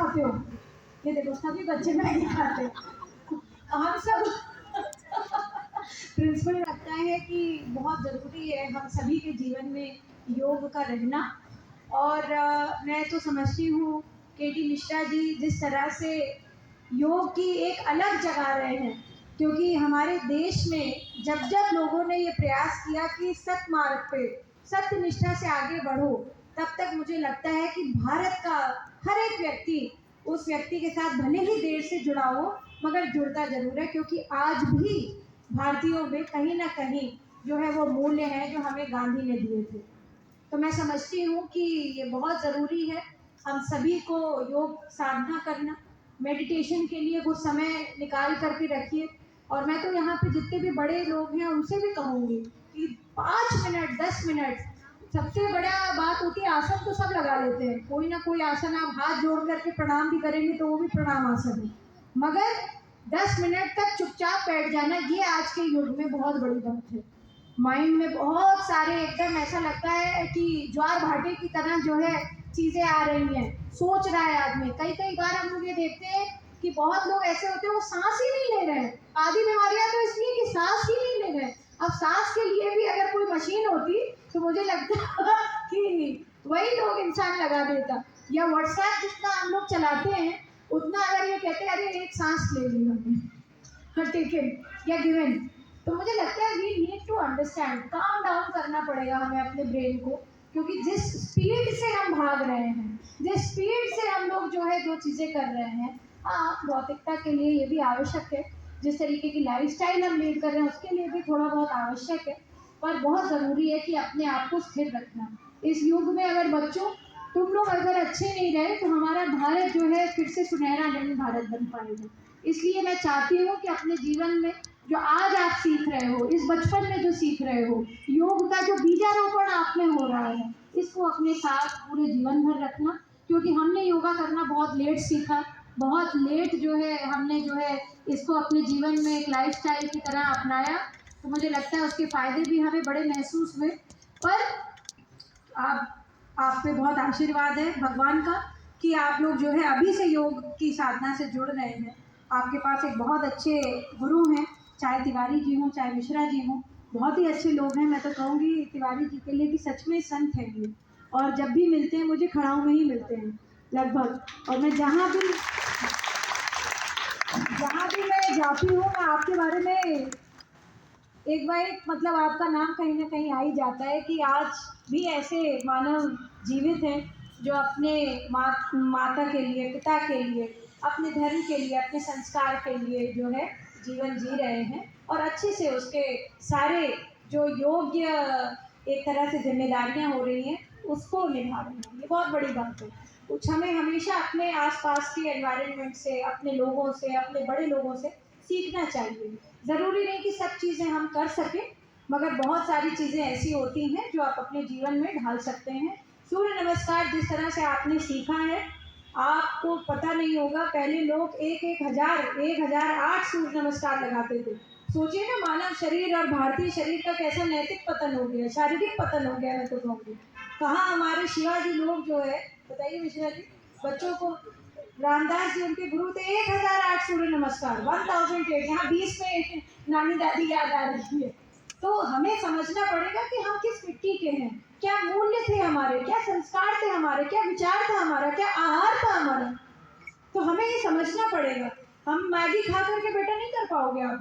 खाते हो? ये देखो सभी बच्चे मैगी खाते हैं। हम सब प्रिंसिपल लगता है कि बहुत ज़रूरी है हम सभी के जीवन में योग का रहना। और मैं तो समझती हूँ केटी मिश्रा जी जिस तरह से योग की एक अलग जगह रहे हैं, क्योंकि हमारे देश में जब जब लोगों ने ये प्रयास किया कि सत मार्ग पे सत्य निष्ठा से आगे बढ़ो, तब तक मुझे लगता है कि भारत का हर एक व्यक्ति उस व्यक्ति के साथ भले ही देर से जुड़ा हो मगर जुड़ता जरूर है, क्योंकि आज भी भारतीयों में कहीं ना कहीं जो है वो मूल्य है जो हमें गांधी ने दिए थे। तो मैं समझती हूँ कि ये बहुत ज़रूरी है हम सभी को योग साधना करना, मेडिटेशन के लिए कुछ समय निकाल करके रखिए। और मैं तो यहाँ पे जितने भी बड़े लोग हैं उनसे भी कहूँगी कि 5 मिनट 10 मिनट, सबसे बड़ा बात होती है आसन तो सब लगा लेते हैं, कोई ना कोई आसन आप हाथ जोड़ करके प्रणाम भी करेंगे तो वो भी प्रणाम आसन है, मगर 10 मिनट तक चुपचाप बैठ जाना ये आज के युग में बहुत बड़ी बात है। माइंड में बहुत सारे एकदम ऐसा लगता है कि ज्वार भाटे की तरह जो है चीज़ें आ रही हैं, सोच रहा है आदमी। कई कई बार हम लोग ये देखते हैं कि बहुत लोग ऐसे होते हैं वो सांस ही नहीं ले रहे हैं। आधी बीमारियां तो इसलिए कि सांस ही नहीं ले रहे हैं। अब सांस के लिए भी अगर कोई मशीन होती तो मुझे लगता कि वही लोग इंसान लगा देता। या व्हाट्सएप जितना हम लोग चलाते हैं उतना अगर ये कहते हैं अरे एक सांस ले ली हमने, टेकन या गिवन, तो मुझे लगता है we need to understand, calm down करना पड़ेगा हमें अपने ब्रेन को, क्योंकि जिस स्पीड से हम भाग रहे हैं, जिस स्पीड से हम लोग जो है जो चीज़ें कर रहे हैं, हाँ भौतिकता के लिए ये भी आवश्यक है, जिस तरीके की लाइफस्टाइल हम लीड कर रहे हैं उसके लिए भी थोड़ा बहुत आवश्यक है, पर बहुत ज़रूरी है कि अपने आप को स्थिर रखना। इस युग में अगर बच्चों तुम लोग अगर अच्छे नहीं रहे तो हमारा भारत जो है फिर से सुनहरा नहीं भारत बन पाएगा। इसलिए मैं चाहती हूँ कि अपने जीवन में जो आज आप सीख रहे हो, इस बचपन में जो सीख रहे हो, योग का जो बीजारोपण आप में हो रहा है, इसको अपने साथ पूरे जीवन भर रखना। क्योंकि हमने योगा करना बहुत लेट सीखा, बहुत लेट जो है हमने जो है इसको अपने जीवन में एक लाइफस्टाइल की तरह अपनाया, तो मुझे लगता है उसके फ़ायदे भी हमें बड़े महसूस हुए। पर आप पे बहुत आशीर्वाद है भगवान का कि आप लोग जो है अभी से योग की साधना से जुड़ रहे हैं। आपके पास एक बहुत अच्छे गुरु हैं, चाहे तिवारी जी हों चाहे मिश्रा जी हों, बहुत ही अच्छे लोग हैं। मैं तो कहूँगी तिवारी जी के लिए कि सच में संत हैं ये, और जब भी मिलते हैं मुझे खड़ाऊ में ही मिलते हैं लगभग। और मैं जहाँ भी मैं जाती हूँ मैं आपके बारे में एक बार मतलब आपका नाम कहीं ना कहीं आ ही जाता है कि आज भी ऐसे मानव जीवित हैं जो अपने माता के लिए, पिता के लिए, अपने धर्म के लिए, अपने संस्कार के लिए जो है जीवन जी रहे हैं, और अच्छे से उसके सारे जो योग्य एक तरह से जिम्मेदारियां हो रही हैं उसको निभा रहे हैं। ये बहुत बड़ी बात है। कुछ हमें हमेशा अपने आसपास के एनवायरनमेंट से, अपने लोगों से, अपने बड़े लोगों से सीखना चाहिए। ज़रूरी नहीं कि सब चीज़ें हम कर सकें, मगर बहुत सारी चीज़ें ऐसी होती हैं जो आप अपने जीवन में ढाल सकते हैं। सूर्य नमस्कार जिस तरह से आपने सीखा है, आपको पता नहीं होगा पहले लोग 1008 सूर्य नमस्कार लगाते थे। सोचिए ना, मानव शरीर और भारतीय शरीर का कैसा नैतिक पतन हो गया, शारीरिक पतन हो गया। मैं तो कहूँगी कहाँ हमारे शिवाजी लोग जो है, बताइए मिश्रा जी, बच्चों को रामदास जी उनके गुरु थे, 1008 सूर्य नमस्कार 1008। यहाँ 20 में नानी दादी याद आ रही है। तो हमें समझना पड़ेगा कि हम किस मिट्टी के हैं, क्या मूल्य थे हमारे, क्या संस्कार थे हमारे, क्या विचार था हमारा, क्या आहार था हमारा। तो हमें ये समझना पड़ेगा। हम मैगी खा करके बेटा नहीं कर पाओगे आप।